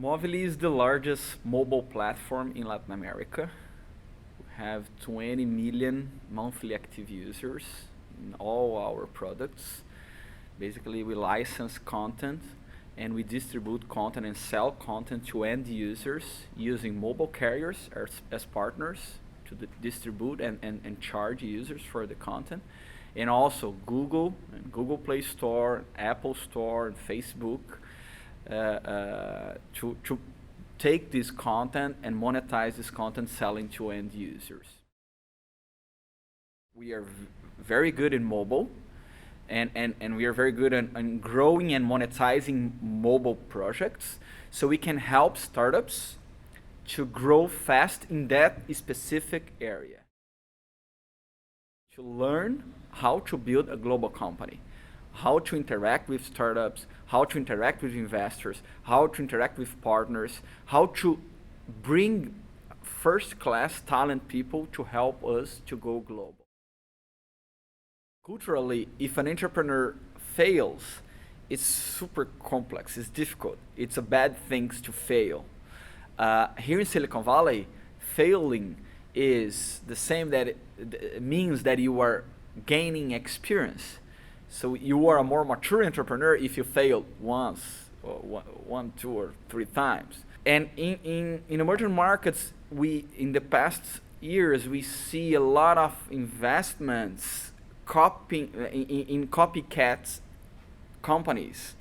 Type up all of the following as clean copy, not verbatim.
Movile is the largest mobile platform in Latin America. We have 20 million monthly active users in all our products. Basically, we license content and we distribute content and sell content to end users using mobile carriers as partners to distribute and charge users for the content. And also Google and Google Play Store, Apple Store, and Facebook to take this content and monetize this content selling to end users. We are very good in mobile, and we are very good on growing and monetizing mobile projects, so we can help startups to grow fast in that specific area. To learn how to build a global company, how to interact with startups, how to interact with investors, how to interact with partners, how to bring first-class talent people to help us to go global. Culturally, if an entrepreneur fails, it's super complex, it's difficult, it's a bad thing to fail. Here in Silicon Valley, failing is the same that it means that you are gaining experience. So you are a more mature entrepreneur if you fail once, or one, two, or three times. And in emerging markets, in the past years, we see a lot of investments in copycat companies.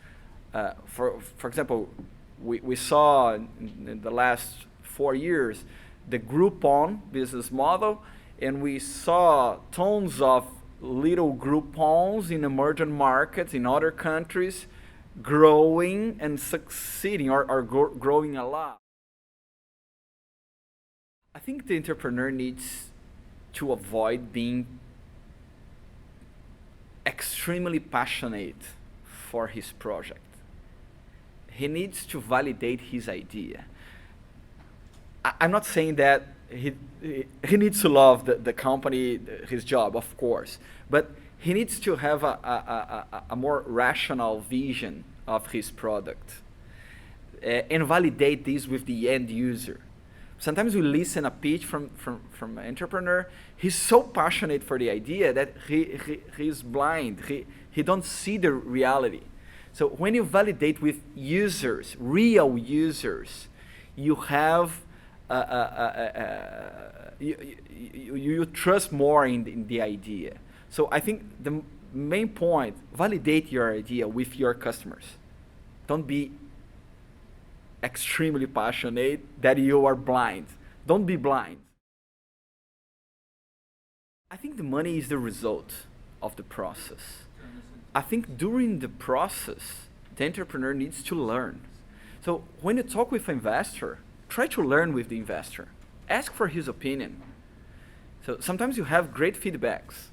For example, we saw in the last 4 years the Groupon business model, and we saw tons of little Groupons in emerging markets in other countries growing and succeeding, or growing a lot. I think the entrepreneur needs to avoid being extremely passionate for his project. He needs to validate his idea. I'm not saying that he needs to love the company, his job, of course, but he needs to have a more rational vision of his product and validate this with the end user. Sometimes we listen a pitch from an entrepreneur. He's so passionate for the idea that he's blind. He don't see the reality. So when you validate with users, real users, you have you trust more in the idea. So I think the main point, validate your idea with your customers. Don't be extremely passionate that you are blind. Don't be blind. I think the money is the result of the process. I think during the process, the entrepreneur needs to learn. So when you talk with an investor, try to learn with the investor. Ask for his opinion. So sometimes you have great feedbacks.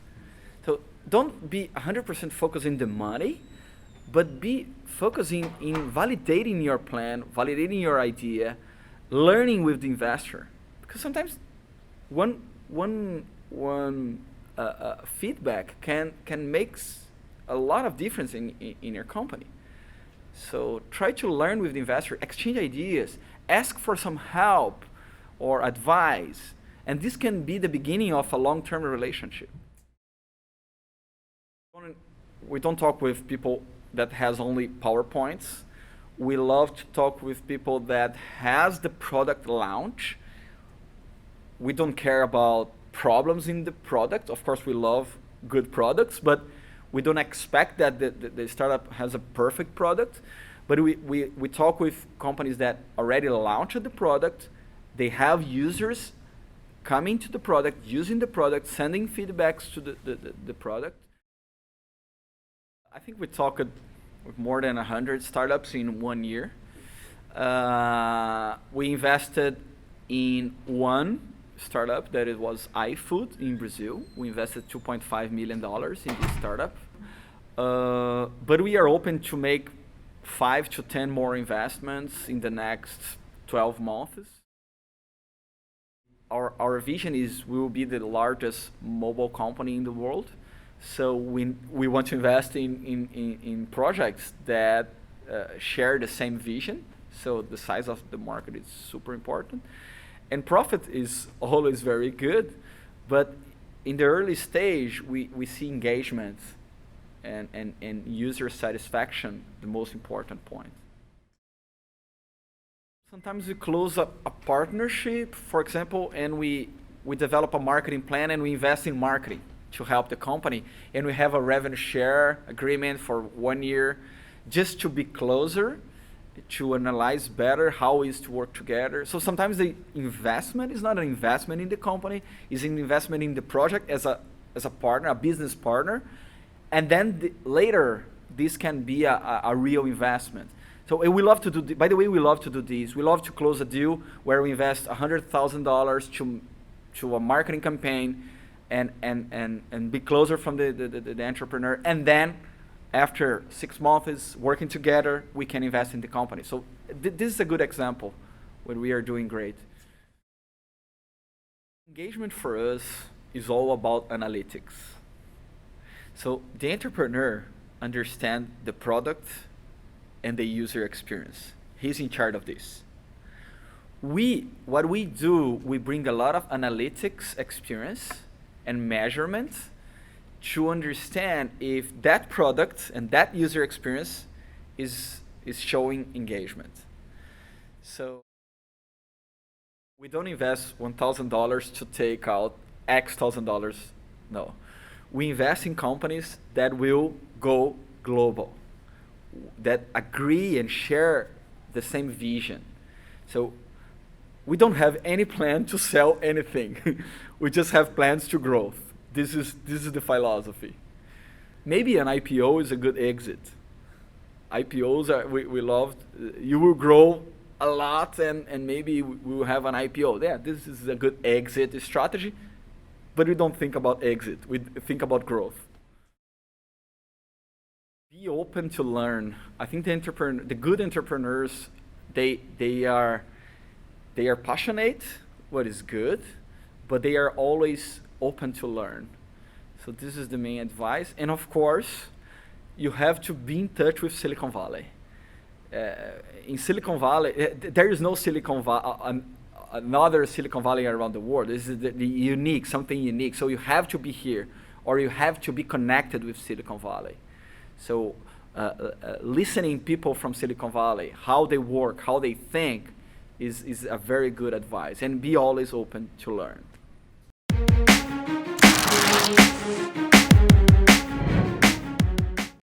So don't be 100% focused on the money, but be focusing in validating your plan, validating your idea, learning with the investor. Because sometimes one feedback can make a lot of difference in your company. So try to learn with the investor, exchange ideas, ask for some help or advice, and this can be the beginning of a long-term relationship. We don't talk with people that has only PowerPoints. We love to talk with people that has the product launch. We don't care about problems in the product. Of course, we love good products, but we don't expect that the startup has a perfect product. But we talk with companies that already launched the product. They have users coming to the product, using the product, sending feedbacks to the product. I think we talked with more than 100 startups in 1 year. We invested in one startup that it was iFood in Brazil. We invested $2.5 million in this startup. But we are open to make 5 to 10 more investments in the next 12 months. Our vision is we will be the largest mobile company in the world. So we want to invest in projects that share the same vision, So the size of the market is super important. And profit is always very good, but in the early stage, we see engagement and user satisfaction the most important point. Sometimes we close a partnership, for example, and we develop a marketing plan and we invest in marketing to help the company, and we have a revenue share agreement for 1 year just to be closer, to analyze better how it is to work together. So sometimes the investment is not an investment in the company, it's an investment in the project as a partner, a business partner, and then later this can be a real investment. So we love to do, by the way, we love to do this. We love to close a deal where we invest $100,000 to a marketing campaign and be closer from the entrepreneur, and then after 6 months working together, we can invest in the company. So this is a good example where we are doing great. Engagement for us is all about analytics. So the entrepreneur understands the product and the user experience. He's in charge of this. What we do, we bring a lot of analytics experience and measurement to understand if that product and that user experience is showing engagement. So we don't invest $1,000 to take out X thousand dollars. No. We invest in companies that will go global, that agree and share the same vision. So we don't have any plan to sell anything. We just have plans to grow. This is the philosophy. Maybe an IPO is a good exit. IPOs we love. You will grow a lot and maybe we will have an IPO. Yeah, this is a good exit strategy, but we don't think about exit. We think about growth. Be open to learn. I think the good entrepreneurs, they are passionate, what is good, but they are always open to learn. So this is the main advice. And of course, you have to be in touch with Silicon Valley. In Silicon Valley, there is no another Silicon Valley around the world. This is the unique, something unique. So you have to be here, or you have to be connected with Silicon Valley. So listening people from Silicon Valley, how they work, how they think, is a very good advice. And be always open to learn.